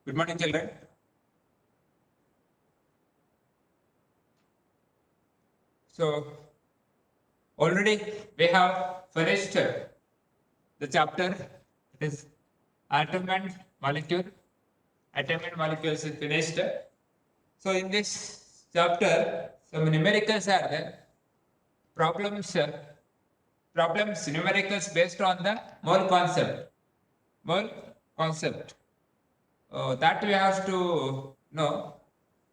Good morning, children. So, already we have finished the chapter. It is atom and molecule. Atom and molecules is finished. So, in this chapter, some numericals are there. Problems numericals based on the mole concept. Mole concept. That we have to know.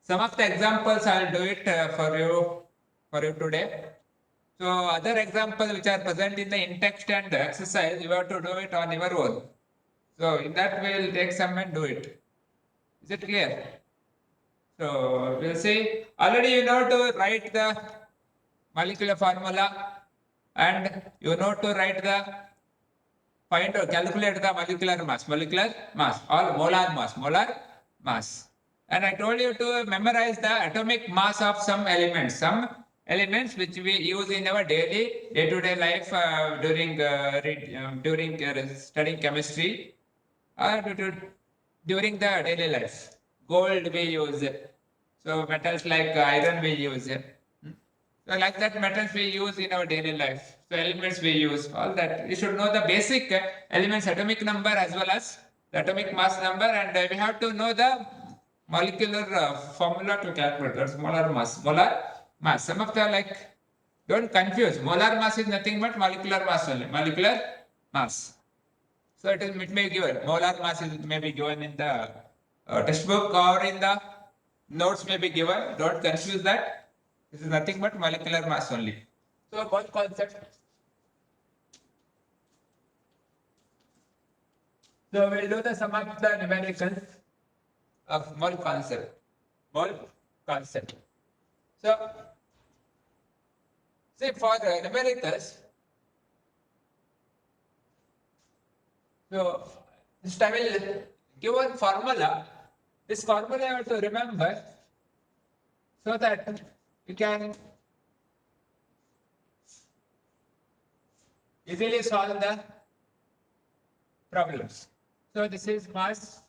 Some of the examples I will do it for you today. So other examples which are present in the in-text and the exercise, you have to do it on your own. So in that way, we'll take some and do it. Is it clear? So we'll see. Already you know to write the molecular formula and you know to write the find or calculate the molecular mass or molar mass. And I told you to memorize the atomic mass of some elements which we use in our day-to-day life during studying chemistry or during the daily life. Gold we use, so metals like iron we use. So like that metals we use in our daily life. So elements we use, all that. You should know the basic elements atomic number as well as the atomic mass number, and we have to know the molecular formula to calculate. That's molar mass. Molar mass. Some of the like, don't confuse. Molar mass is nothing but molecular mass only. Molecular mass. So it may be given. Molar mass may be given in the textbook or in the notes may be given. Don't confuse that. This is nothing but molecular mass only. So one concept. So we'll do the sum of the numericals of mole concept. Mole concept. So see for numericals. So just I will give one formula. This formula you have to remember so that you can easily solve the problems. So this is mass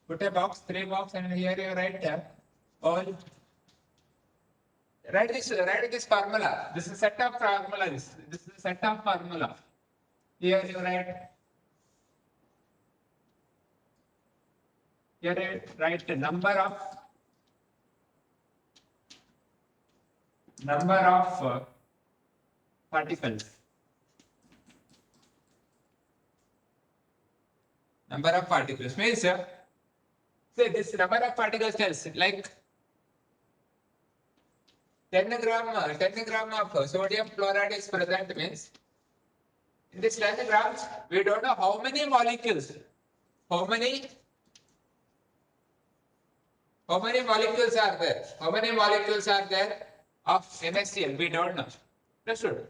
put a box, 3 box, and here you write all. Write this formula. This is a set of formulas. This is a set of formula. Here you write the number of particles. Number of particles means say this number of particles tells like 10 gram of sodium chloride is present means in this 10 grams we don't know how many molecules. How many molecules are there? How many molecules are there of NaCl? We don't know. Understood?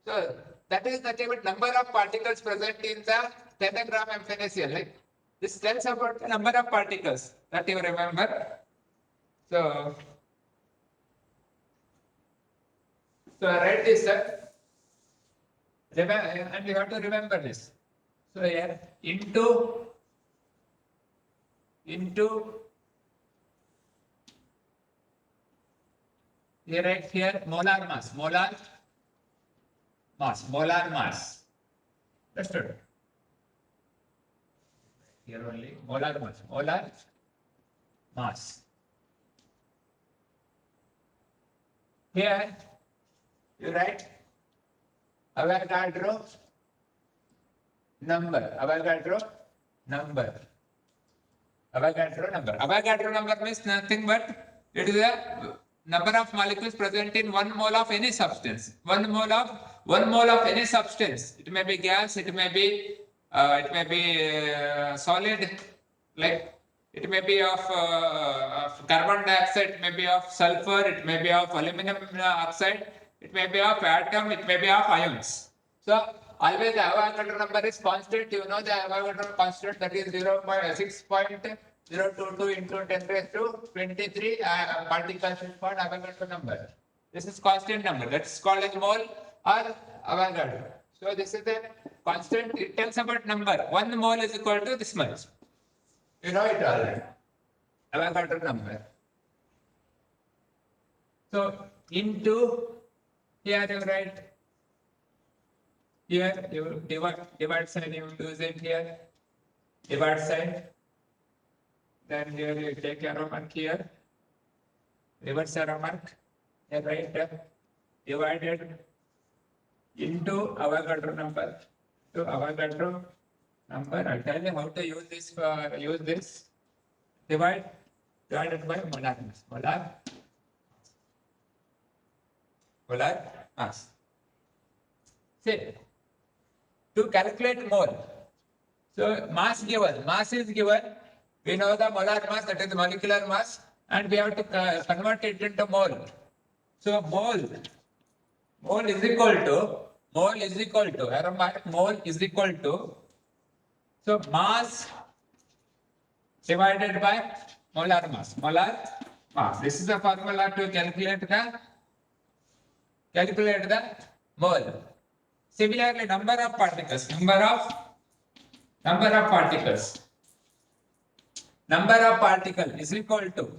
So that is nothing but number of particles present in the 10 gram of NaCl. Right? This tells about the number of particles that you remember. So write this and you have to remember this. So here into you write here molar mass. Understood? Here only molar mass. Here you write Avogadro number. Avogadro number means nothing but it is a number of molecules present in 1 mole of any substance. 1 mole of any substance. It may be gas. It may be solid. Like it may be of carbon dioxide. It may be of sulfur. It may be of aluminum oxide. It may be of atom. It may be of ions. So always the Avogadro number is constant. You know the Avogadro constant, that is 6.022 into 10 raised to 23 particles is called Avogadro number. This is constant number. That's called as mole or Avogadro. So this is the constant. It tells about number. 1 mole is equal to this much. You know it already. Avogadro number. So into here you write. Here you divide sign you use it here. Divide sign. Then here you take arrow mark here. Reverse arrow mark. Here write divided into Avogadro number. To Avogadro number. I'll tell you how to use this. Use this. Divided by molar mass. Molar mass. See, to calculate mole. So mass given. Mass is given. We know the molar mass, that is the molecular mass, and we have to convert it into mole. So mole is equal to arrow mark, mole is equal to, so mass divided by molar mass. This is the formula to calculate the mole. Similarly, number of particles is equal to,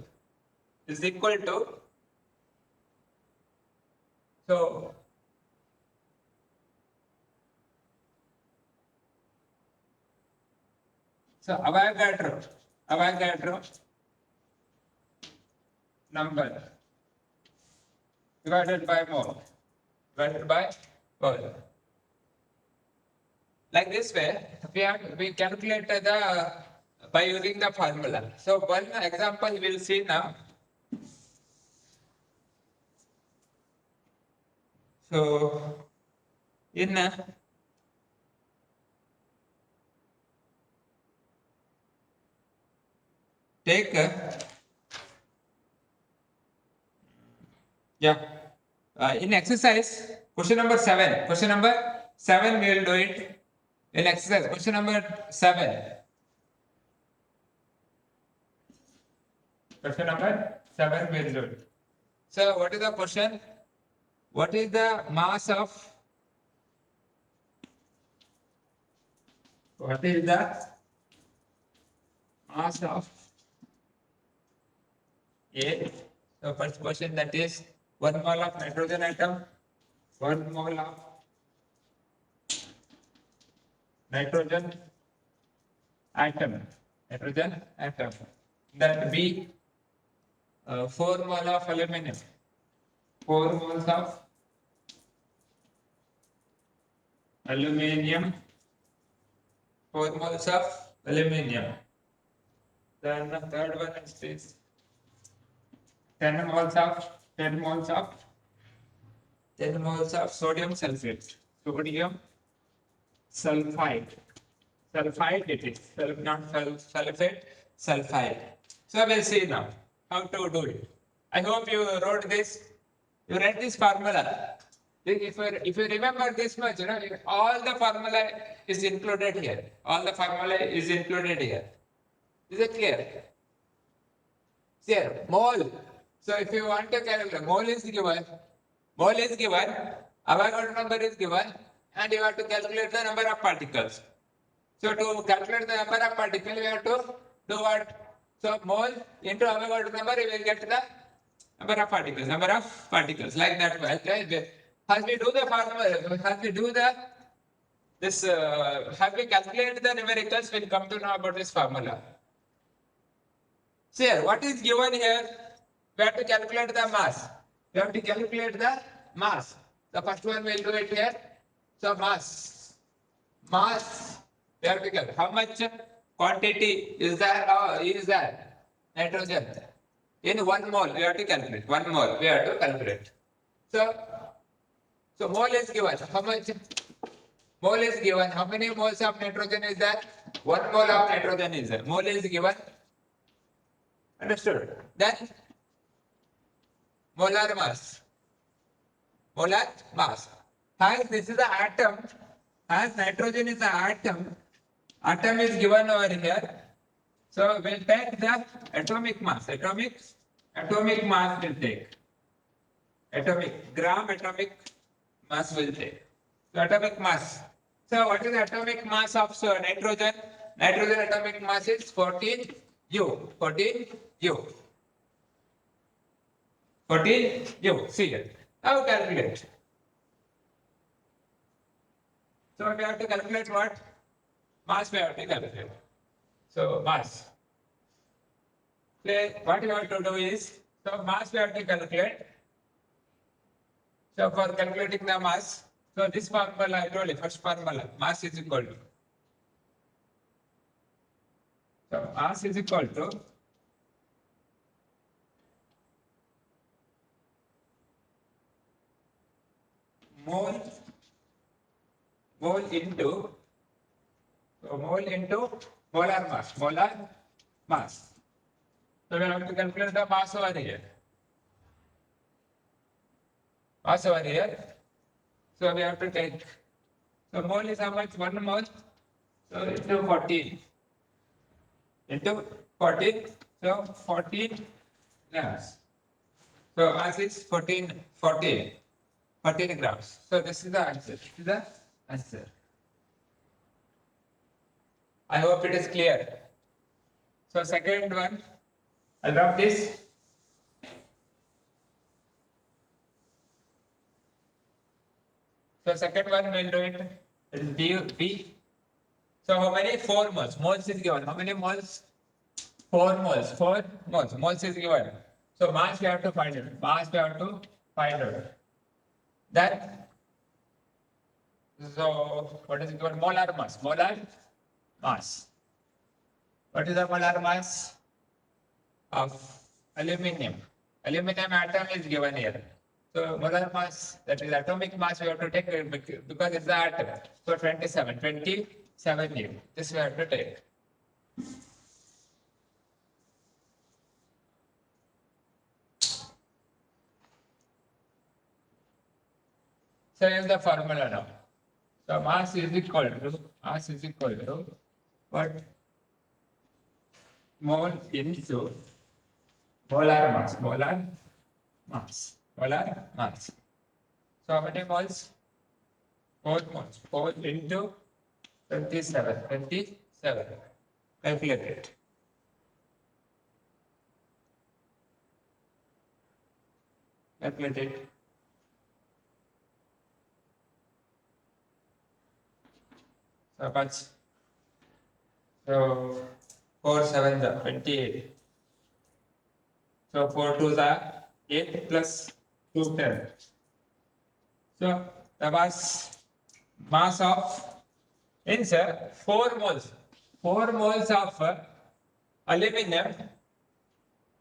so Avogadro number divided by mole. Like this way, we calculate by using the formula. So one example we'll see now. So in take in exercise question number 7. Question number 7 we will do it in exercise. Question number 7. Question number 7 we will do it. So what is the question? What is the mass of A? So first question, that is 1 mole of nitrogen atom, 1 mole of nitrogen atom. That B, 4 mole of aluminum, 4 moles of aluminium, 4 moles of aluminium. Then the third one is this 10 moles of sodium sulfate. Sulfide it is. Not sulfate, sulfide. So we'll see now how to do it. I hope you wrote this. You read this formula. If you remember this much, all the formula is included here. Is it clear? Here, mole. So if you want to calculate, mole is given, Avogadro number is given, and you have to calculate the number of particles. So to calculate the number of particles, we have to do what? So mole into Avogadro number, you will get the number of particles, like that. As we do the formula, as we calculate the numericals, we'll come to know about this formula. So here, what is given here? We have to calculate the mass. The first one we'll do it here. So mass. We have to calculate how much quantity is there? Nitrogen. In 1 mole, we have to calculate. So mole is given. How much? Mole is given. How many moles of nitrogen is there? 1 mole of nitrogen is there. Mole is given. Understood? Then molar mass. As this is the atom, as nitrogen is the atom is given over here. So we'll take the atomic mass. Atomic mass will take. gram atomic mass will take. So atomic mass. So what is the atomic mass of nitrogen? Nitrogen atomic mass is 14 U. 14 U. 14 U. See here. Now calculate. So we have to calculate what? Mass we have to calculate. So mass. Then what you have to do is, so mass we have to calculate. So for calculating the mass, so this formula I told you, first formula, mass is equal to. So mass is equal to mole into molar mass. So we have to calculate the mass over here. Mass over here. So we have to take. So mole is how much? 1 mole. So into 14. Into 14. So 14 grams. So mass is 14 grams. So this is the answer. This is the answer. I hope it is clear. So second one, I'll drop this. So second one we'll do it. It is B. So how many? 4 moles. Moles is given. How many moles? 4 moles. 4 moles. Moles is given. So mass we have to find it. Mass we have to find out. Then, so what is it called? Molar mass. Molar mass. What is the molar mass of aluminum? Aluminum atom is given here. So molar mass, that is atomic mass, we have to take because it's the atom. So 27 U. This we have to take. So here's the formula now. So mass is equal to what? Mole into molar mass. So how many moles? 4 moles. 4 into 27. Calculate it. Calculate it. So much? So 4 7 the 28. So 4 2 the 8 plus 2 10. So the mass of insert 4 moles. 4 moles of aluminum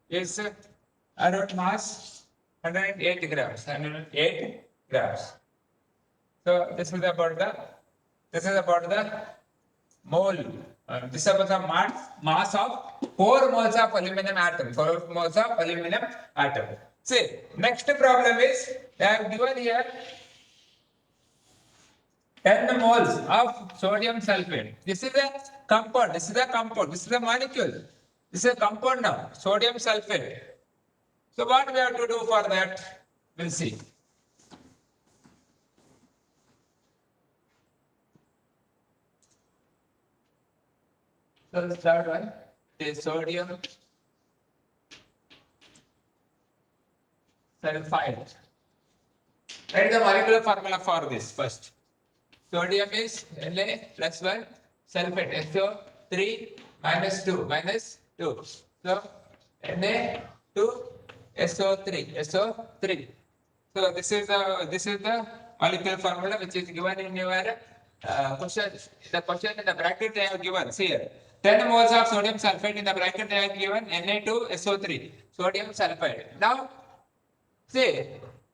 is around mass 108 grams. 108 grams. So this is about the mole. This is about the mass of 4 moles of aluminum atom. 4 moles of aluminum atom. See, next problem is they have given here 10 moles of sodium sulfate. This is a compound. This is a molecule. This is a compound now. Sodium sulfate. So what we have to do for that? We'll see. So the third one is sodium sulfide. Write the molecular formula for this first. Sodium is Na plus 1, sulfate SO3 minus 2. So Na2SO3. So this is the molecular formula which is given in your question. The question in the bracket they have given. See here. 10 moles of sodium sulfate in the bracket they have given Na2SO3. Sodium sulfide. Now, see,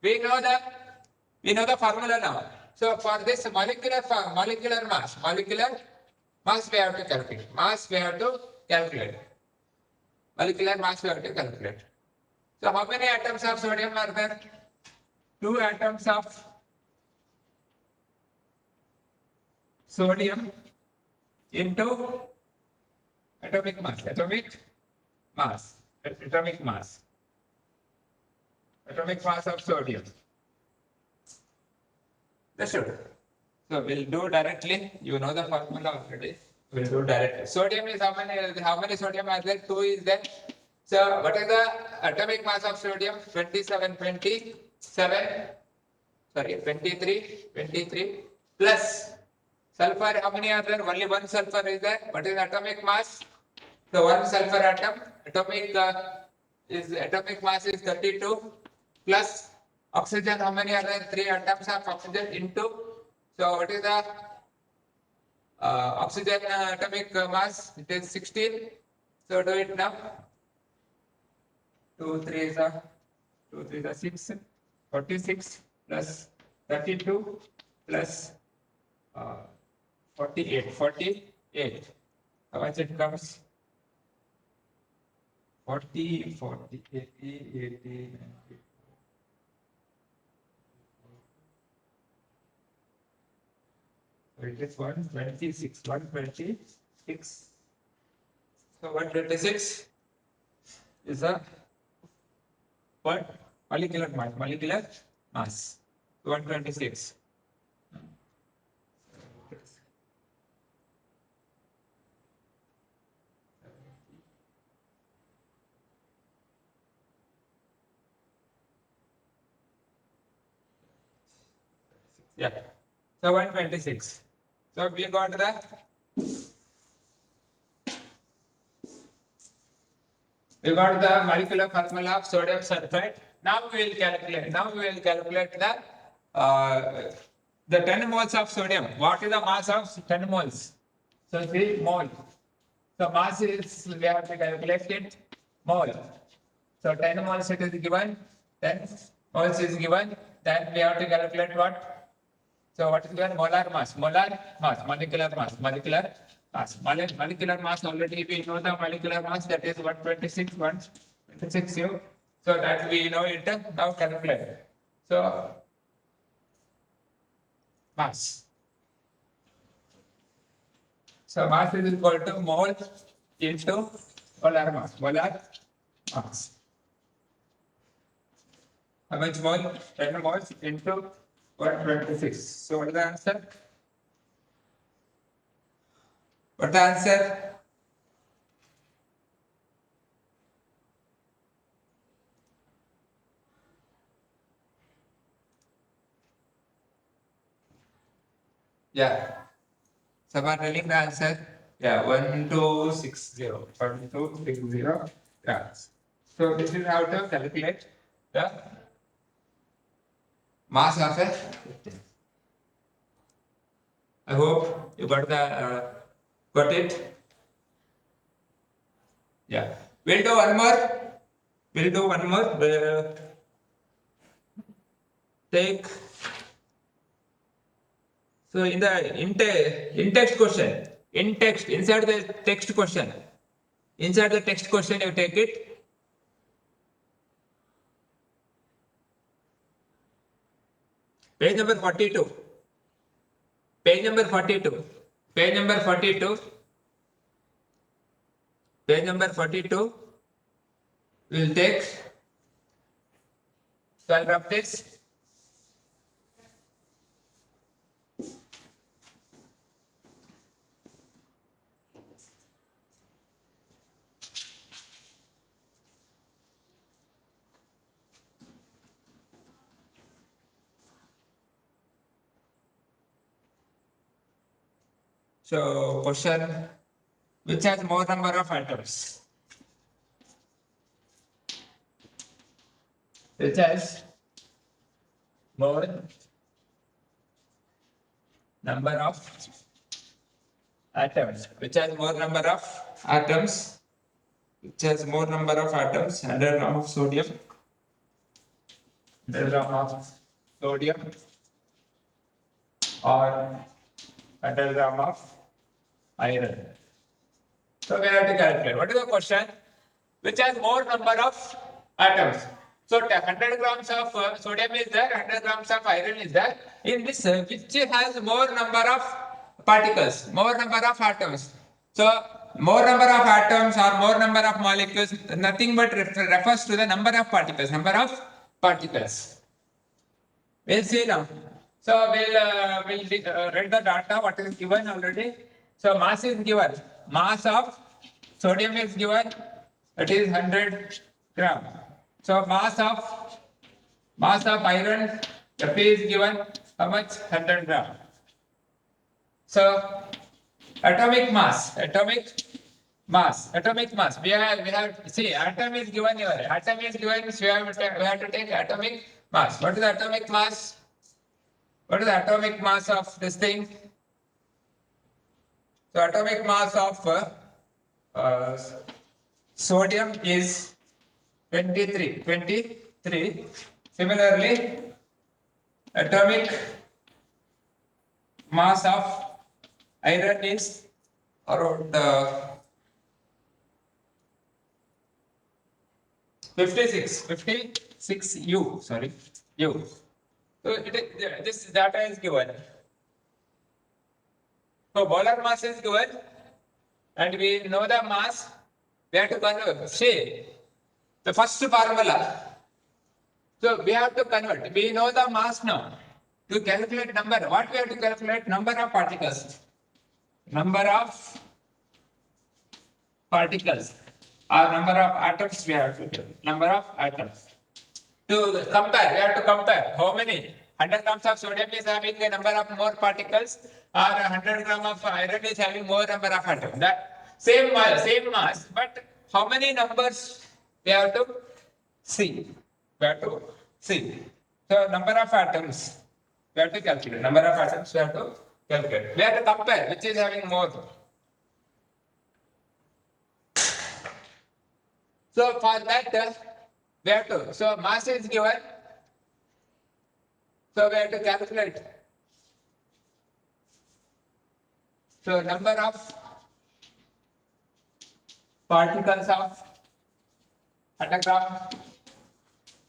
we know the formula now. So for this molecular mass we have to calculate. Molecular mass we have to calculate. So how many atoms of sodium are there? 2 atoms of sodium into atomic mass. atomic mass of sodium. That's it. So we'll do directly. You know the formula already. We'll do directly. Sodium is how many? How many sodium are there? 2 is there. So what is the atomic mass of sodium? 27, 27. Sorry, 23, 23 plus sulfur. How many are there? Only one sulfur is there. What is atomic mass? So one sulfur atom. Atomic mass is 32 plus oxygen. How many are there? 3 atoms of oxygen into. So what is the oxygen atomic mass? It is 16. So do it now. 2 3 is 6. 46 plus 32 plus 48. 48. How much it comes? 40, 40, 80, 80, 90. So it is 126. 126. So 126 is a what? Molecular mass. Molecular mass. 126. Yeah. So 126. So we got the molecular formula of sodium sulfide. Now we will calculate. The 10 moles of sodium. What is the mass of 10 moles? So 3 mole. So mass is, we have to calculate it mole. So 10 moles it is given. 10 moles is given. Then we have to calculate what? So what is given? Molar mass. Molar mass. Molecular mass. Molecular mass. Molecular mass already we know the molecular mass, that is 126. 126 you. So that we know it. Now calculate. So mass. So mass is equal to mole into molar mass. Molar mass. How much mole? 10 moles into 126. So what is the answer? What the answer? Yeah. Someone telling the answer? Yeah, 1260. 1260 grams. So this is how to calculate the mass of a. I hope you got it. Yeah. We'll do one more. Take. So in text question, inside the text question, you take it. Page number 42. Page number 42. We'll take 12 of this. So question, which has more number of atoms? Which has more number of atoms? 100 gram of sodium. 100 gram of sodium or 100 gram of iron. So we have to calculate. What is the question? Which has more number of atoms? So 100 grams of sodium is there, 100 grams of iron is there. In this, which has more number of particles, more number of atoms? So more number of atoms or more number of molecules, nothing but refers to the number of particles. Number of particles. We'll see now. So we'll read the data what is given already. So mass is given. Mass of sodium is given. It is 100 gram. So mass of iron Fe is given. How much? 100 gram. So atomic mass. We have see atom is given here. Atom is given. So we have to take atomic mass. What is the atomic mass? What is the atomic mass of this thing? So atomic mass of uh, sodium is 23. 23. Similarly, atomic mass of iron is around 56 U. Sorry, U. So this data is given. So molar mass is given, and we know the mass. We have to convert. See the first formula. So we have to convert. We know the mass now. To calculate number, what we have to calculate? Number of particles. Number of particles or number of atoms we have to do. Number of atoms. To compare, we have to compare how many 100 grams of sodium is having a number of more particles or 100 grams of iron is having more number of atoms. That same mass, but how many numbers we have to see. We have to see. So number of atoms we have to calculate. Number of atoms we have to calculate. We have to compare which is having more. So for that we have to. So mass is given. So we have to calculate. So number of particles of 100 gram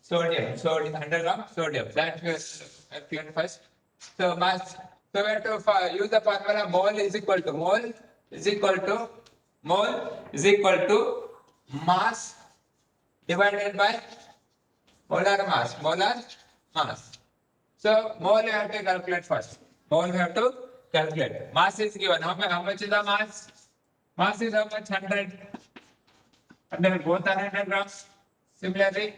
sodium. 100 gram sodium. That is clear first. So mass. So we have to use the formula mole is equal to mass divided by molar mass. So mole you have to calculate first. Mole you have to calculate. Mass is given. How much is the mass? Mass is how much? 100. 100. Both are 100 grams. Similarly,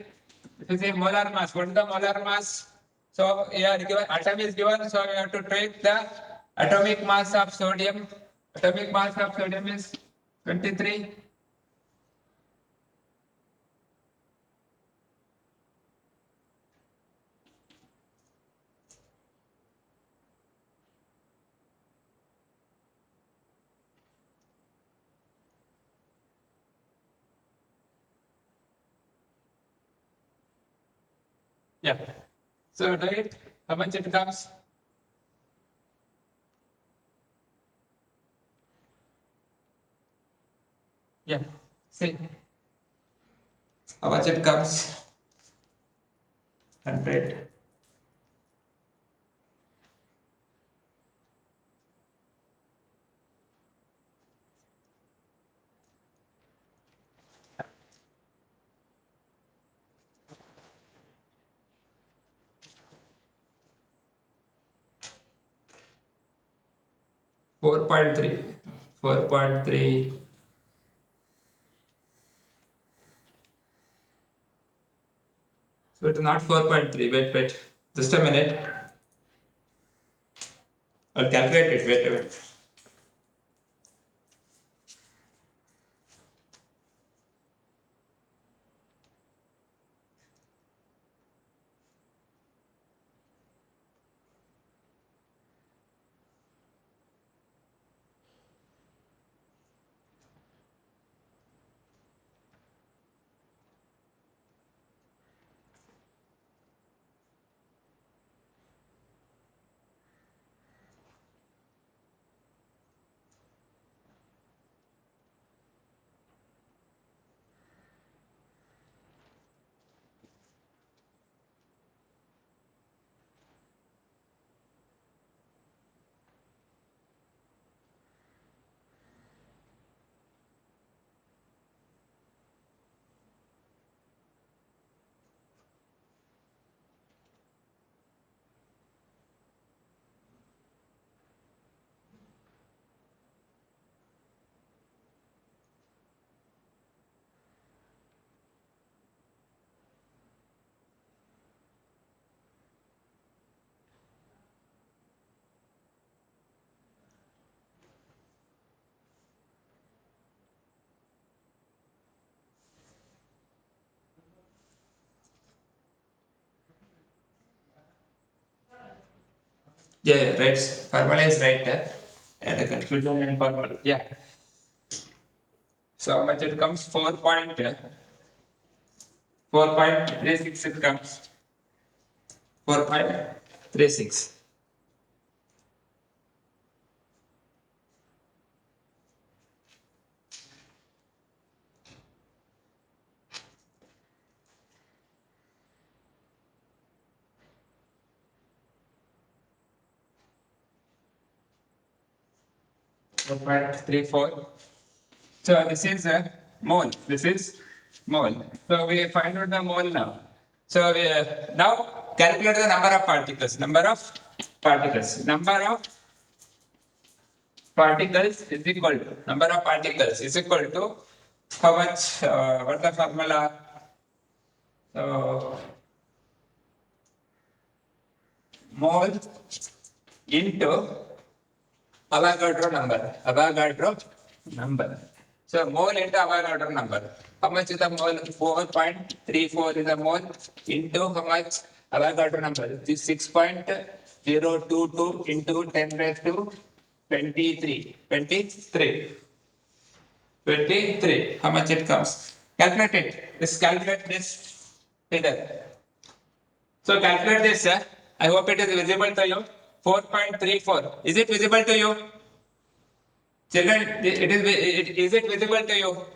this is molar mass. What is the molar mass? So here given atom is given. So we have to take the atomic mass of sodium. Atomic mass of sodium is 23. Yeah. So right, how much it comes? Yeah. See how much it comes? 100. Four point three. 4.3. So it's not 4.3. Wait. Just a minute. I'll calculate it. Wait. Yeah, right. Formula is right. And the confusion and formula. Yeah. So how much it comes? 4.36 it comes. 4.36. Four point 34. So this is a mole. This is mole. So we find out the mole now. So we, now calculate the number of particles. Number of particles. Number of particles is equal to number of particles is equal to how much? What the formula? So mole into Avogadro number. Avogadro number. So mole into Avogadro number. How much is the mole? 4.34 is the mole into how much? Avogadro number. This is 6.022 into 10 raised to 23. 23. 23. How much it comes? Calculate it. Just calculate this figure. So calculate this. I hope it is visible to you. 4.34. Is it visible to you? Children, is it visible to you?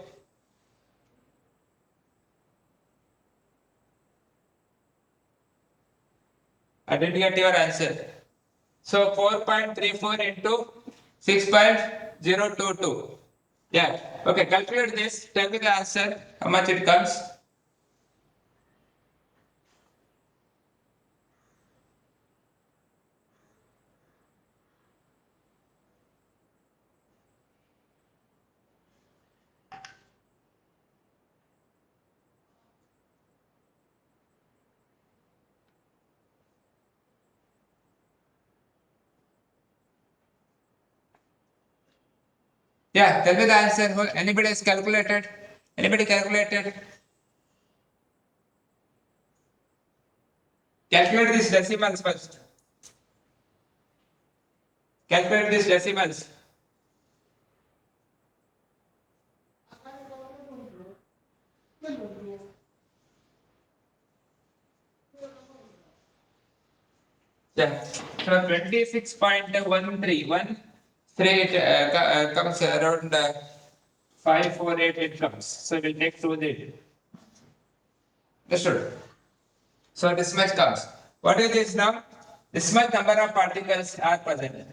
I didn't get your answer. So 4.34 into 6.022. Yeah. Okay, calculate this. Tell me the answer. How much it comes? Yeah, tell me the answer. Anybody has calculated? Anybody calculated? Calculate these decimals first. Calculate these decimals. Yeah. So 26.131 straight comes around 548 it comes. So we'll take 2 Understood? So this much comes. What is this now? This much number of particles are present.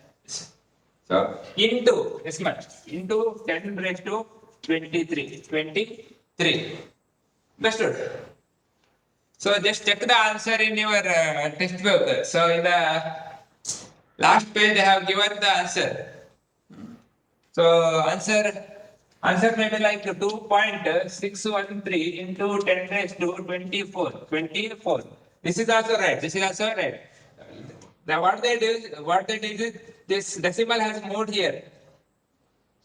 So into this much into 10 raised to 23. 23. Understood? So just check the answer in your textbook. So in the last page they have given the answer. So answer may be like 2.613 into 10 raised to 24. 24. This is also right. This is also right. Now what they did is this decimal has moved here.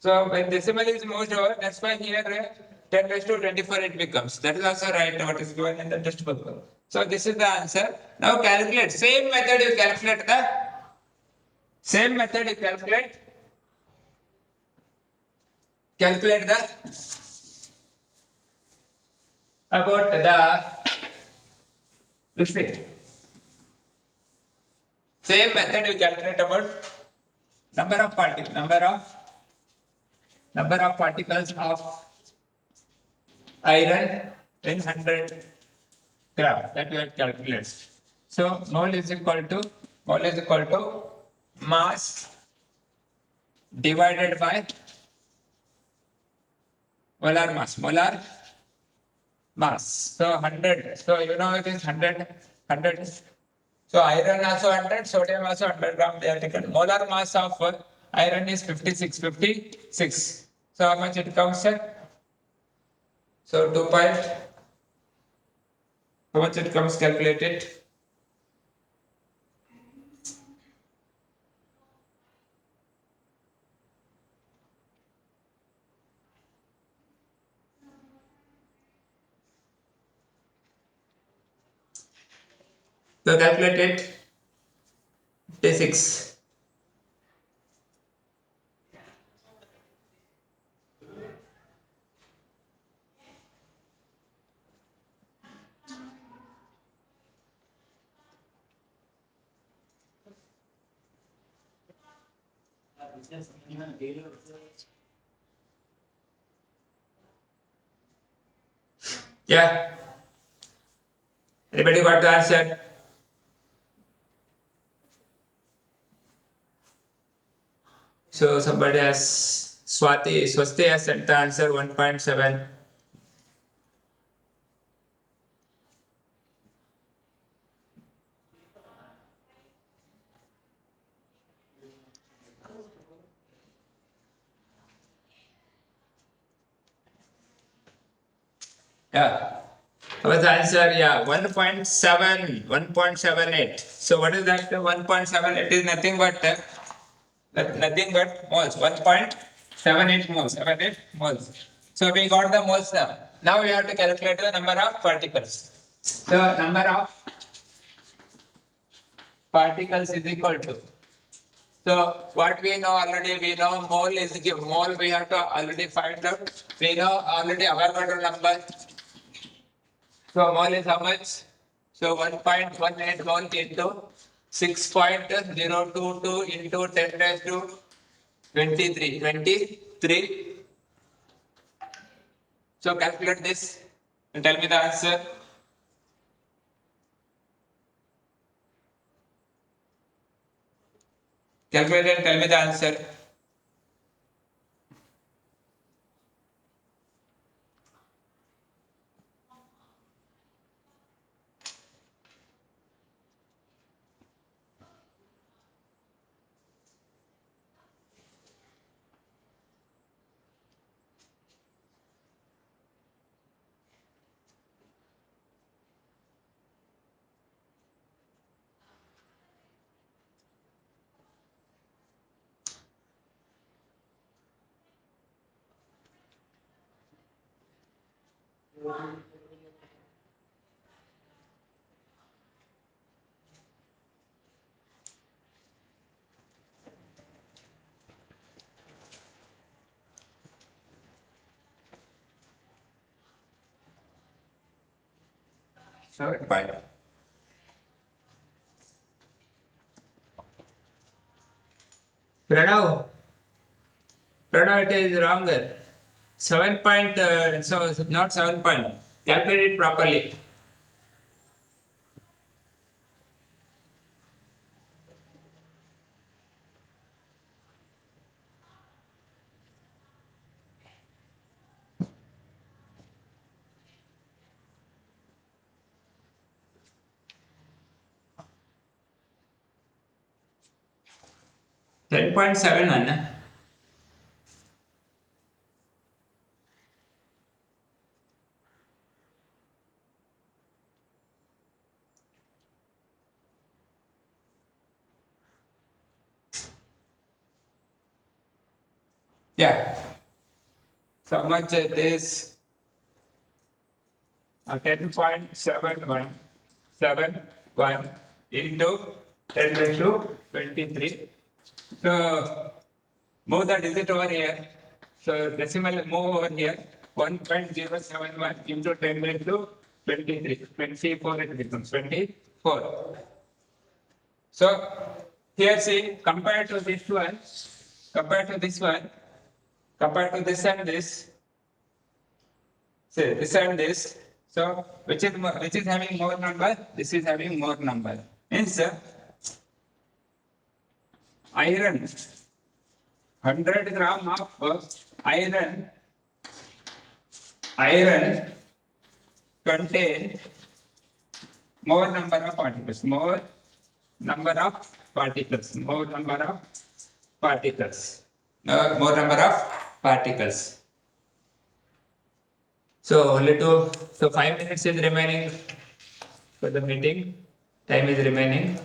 So when decimal is moved over, that's why here 10 raised to 24 it becomes. That is also right what is given in the textbook. So this is the answer. Now calculate. Same method you calculate the about the this thing. Same method you calculate about number of particles of iron in 100 gram that we have calculated. So mole is equal to mass divided by molar mass. So 100. So you know it is 100. So iron also 100, sodium also 100 gram they are taken. Molar mass of iron is 56. So how much it comes? So 2 point, how much it comes calculated? So calculate it. 56. Yeah. Anybody got the answer? So somebody has Swasti has sent the answer 1.7. Yeah. What's the answer? Yeah, 1.7, 1.78. So what is that? 1.78 is nothing but moles. 1.78 moles. 78 moles. So we got the moles now. Now we have to calculate the number of particles. So number of particles is equal to. So what we know already, we know mole is mole. We have to already find out. We know already Avogadro number. So mole is how much? So 1.18 mole into 6.022 into 10 raised to 23. 23. So calculate this and tell me the answer. Calculate and tell me the answer. So bye. Pranav, Pranav, it is wrong. 7 point, so not 7 point. Calculate it properly. 10.71. Yeah. So much it is 10.71 into 10 raised to 23. So move the digit over here. So decimal move over here. 1.071 into 10 raised to 23. 24 it becomes 24. So here see, compared to this one, compared to this and this, say this and this. So which is having more number? This is having more number. Means iron, 100 gram of iron contain more number of particles, more number of particles, more number of particles, more number of particles. So only two, so 5 minutes is remaining for the meeting. Time is remaining.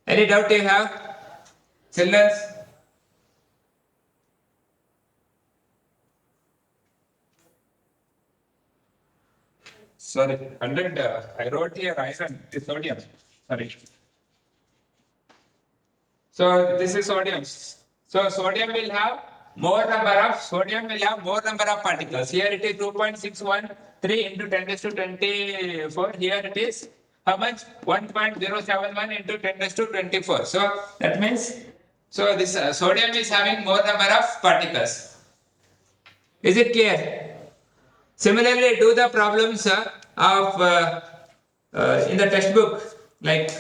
Any doubt you have? Children? Sorry, 100, I wrote here iron, it's sodium. Sorry. So this is sodium. So sodium will have more number of particles. Here it is 2.613 into 10 raised to 24. Here it is how much? 1.071 into 10 raised to 24. So that means this sodium is having more number of particles. Is it clear? Similarly, do the problems of in the textbook, like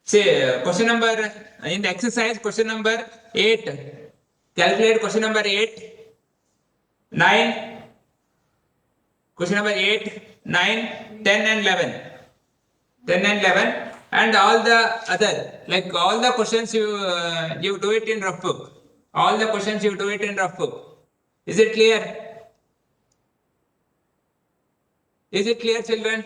say question number in the exercise, question number 8. Calculate question number 8, 9, question number 8, 9, 10 and 11. 10 and 11 and all the other, like all the questions you do it in rough book. All the questions you do it in rough book. Is it clear? Is it clear, children?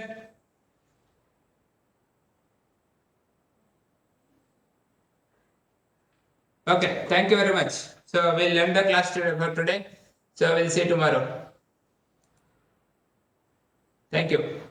Okay, thank you very much. So we'll end the class for today. So we'll see you tomorrow. Thank you.